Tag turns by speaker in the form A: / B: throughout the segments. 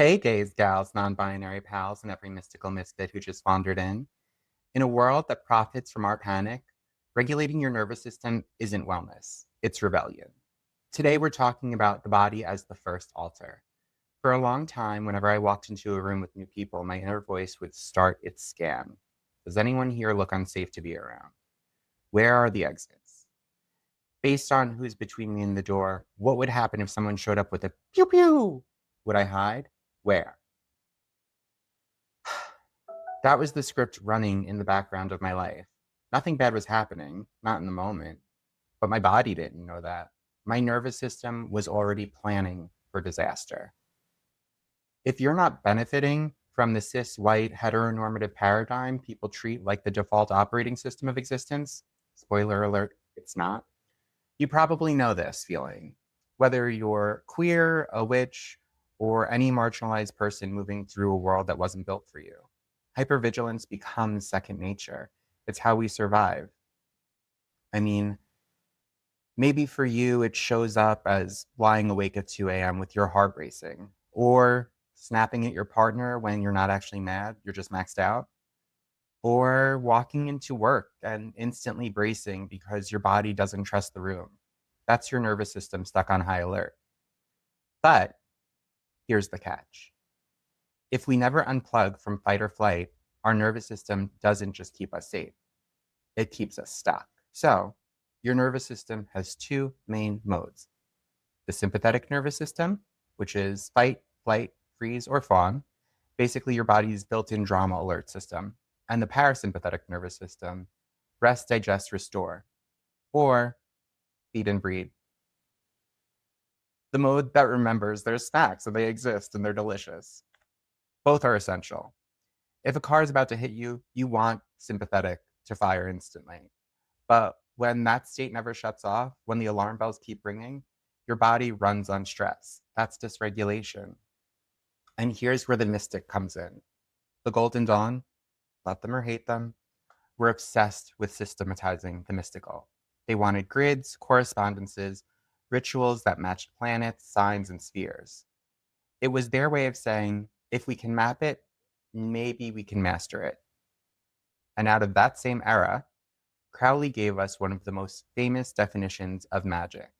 A: Hey, gays, gals, non-binary pals, and every mystical misfit who just wandered in. In a world that profits from our panic, regulating your nervous system isn't wellness, it's rebellion. Today, we're talking about the body as the first altar. For a long time, whenever I walked into a room with new people, my inner voice would start its scan. Does anyone here look unsafe to be around? Where are the exits? Based on who's between me and the door, what would happen if someone showed up with a pew pew? Would I hide? Where? That was the script running in the background of my life. Nothing bad was happening, not in the moment, but my body didn't know that. My nervous system was already planning for disaster. If you're not benefiting from the cis white heteronormative paradigm people treat like the default operating system of existence, spoiler alert, it's not, you probably know this feeling. Whether you're queer, a witch, or any marginalized person moving through a world that wasn't built for you, hypervigilance becomes second nature. It's how we survive. I mean, maybe for you, it shows up as lying awake at 2 a.m. with your heart racing, or snapping at your partner when you're not actually mad, you're just maxed out, or walking into work and instantly bracing because your body doesn't trust the room. That's your nervous system stuck on high alert. But here's the catch. If we never unplug from fight or flight, our nervous system doesn't just keep us safe, it keeps us stuck. So, your nervous system has two main modes. The sympathetic nervous system, which is fight, flight, freeze, or fawn, basically your body's built-in drama alert system. And the parasympathetic nervous system, rest, digest, restore, or feed and breed. The mode that remembers there's snacks and they exist and they're delicious. Both are essential. If a car is about to hit you, you want sympathetic to fire instantly. But when that state never shuts off, when the alarm bells keep ringing, your body runs on stress. That's dysregulation. And here's where the mystic comes in. The Golden Dawn, love them or hate them, were obsessed with systematizing the mystical. They wanted grids, correspondences, rituals that matched planets, signs, and spheres. It was their way of saying, if we can map it, maybe we can master it. And out of that same era, Crowley gave us one of the most famous definitions of magic.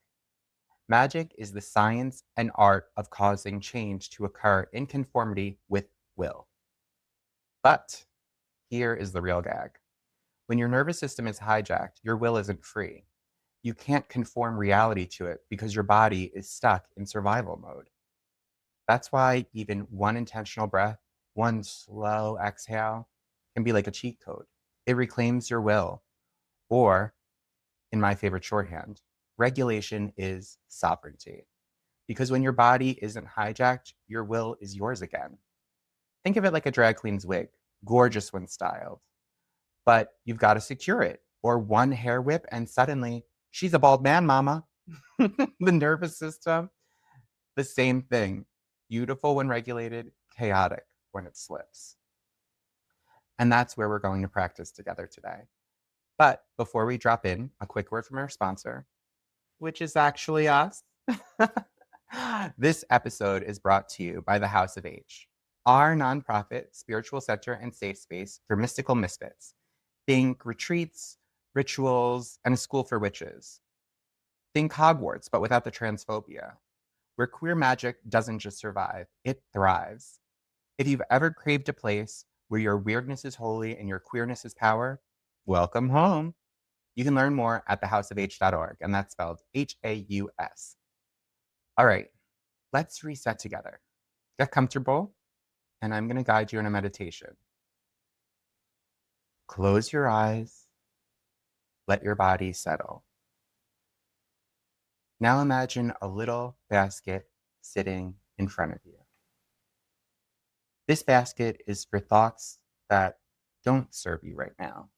A: Magic is the science and art of causing change to occur in conformity with will. But here is the real gag. When your nervous system is hijacked, your will isn't free. You can't conform reality to it because your body is stuck in survival mode. That's why even one intentional breath, one slow exhale, can be like a cheat code. It reclaims your will. Or, in my favorite shorthand, regulation is sovereignty. Because when your body isn't hijacked, your will is yours again. Think of it like a drag queen's wig, gorgeous when styled. But you've got to secure it, or one hair whip and suddenly she's a bald man, mama. The nervous system, the same thing. Beautiful when regulated, chaotic when it slips. And that's where we're going to practice together today. But before we drop in, a quick word from our sponsor, which is actually us. This episode is brought to you by the House of H, our nonprofit spiritual center and safe space for mystical misfits. Think retreats, rituals, and a school for witches. Think Hogwarts, but without the transphobia, where queer magic doesn't just survive, it thrives. If you've ever craved a place where your weirdness is holy and your queerness is power, welcome home. You can learn more at thehouseofh.org, and that's spelled Haus. All right, let's reset together. Get comfortable, and I'm going to guide you in a meditation. Close your eyes. Let your body settle. Now imagine a little basket sitting in front of you. This basket is for thoughts that don't serve you right now.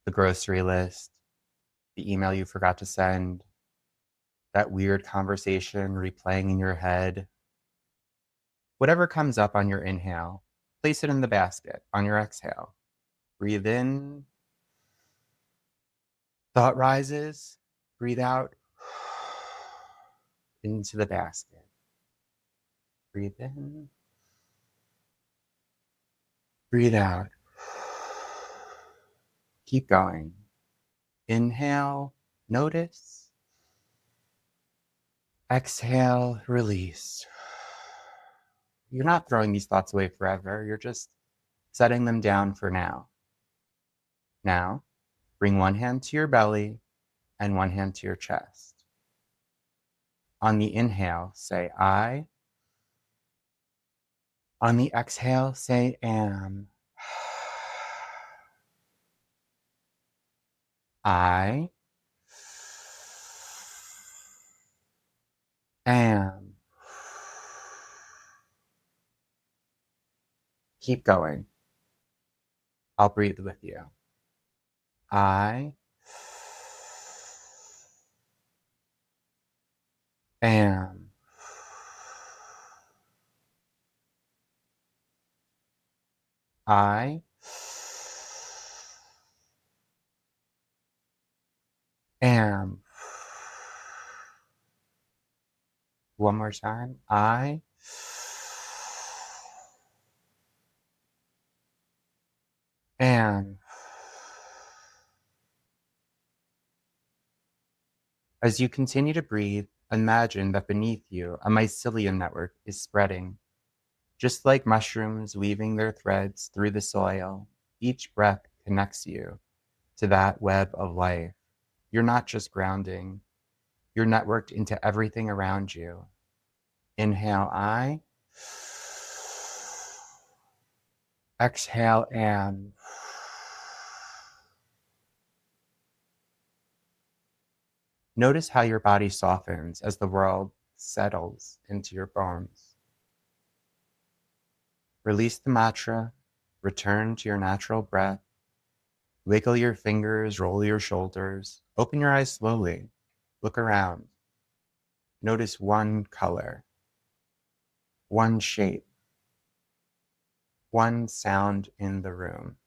A: The grocery list, the email you forgot to send, that weird conversation replaying in your head. Whatever comes up on your inhale, place it in the basket on your exhale. Breathe in. Thought rises. Breathe out into the basket. Breathe in. Breathe out. Keep going. Inhale, notice. Exhale, release. You're not throwing these thoughts away forever. You're just setting them down for now. Now, bring one hand to your belly and one hand to your chest. On the inhale, say I. On the exhale, say am. I am. Keep going. I'll breathe with you. I am. I am. One more time. I am. As you continue to breathe, imagine that beneath you, a mycelium network is spreading. Just like mushrooms weaving their threads through the soil, each breath connects you to that web of life. You're not just grounding, you're networked into everything around you. Inhale, I. Exhale, am. Notice how your body softens as the world settles into your bones. Release the mantra, return to your natural breath. Wiggle your fingers, roll your shoulders, open your eyes slowly, look around. Notice one color, one shape, one sound in the room.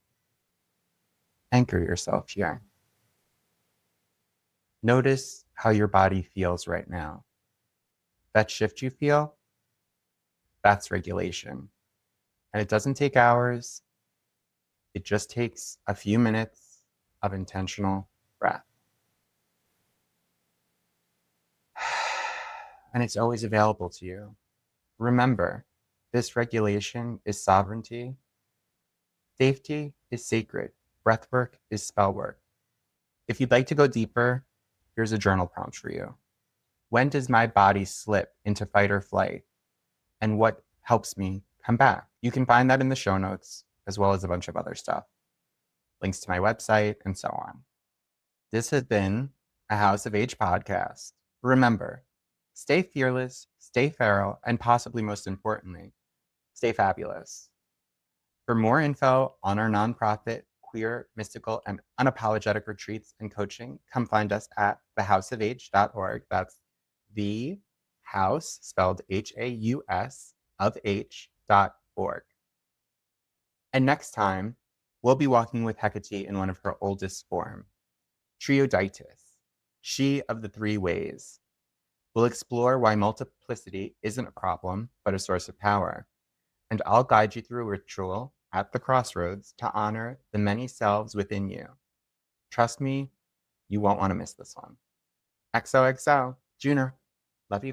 A: Anchor yourself here. Notice how your body feels right now. That shift you feel, that's regulation. And it doesn't take hours. It just takes a few minutes of intentional breath. And it's always available to you. Remember, this regulation is sovereignty. Safety is sacred. Breathwork is spellwork. If you'd like to go deeper, here's a journal prompt for you. When does my body slip into fight or flight? And what helps me come back? You can find that in the show notes, as well as a bunch of other stuff. Links to my website, and so on. This has been a House of H podcast. Remember, stay fearless, stay feral, and possibly most importantly, stay fabulous. For more info on our nonprofit, queer, mystical, and unapologetic retreats and coaching, come find us at thehouseofh.org. That's the house, spelled H-A-U-S, of H.org. And next time, we'll be walking with Hekate in one of her oldest form, Trioditis, she of the three ways. We'll explore why multiplicity isn't a problem, but a source of power. And I'll guide you through a ritual at the crossroads to honor the many selves within you. Trust me, you won't want to miss this one. XOXO, Junior. Love you.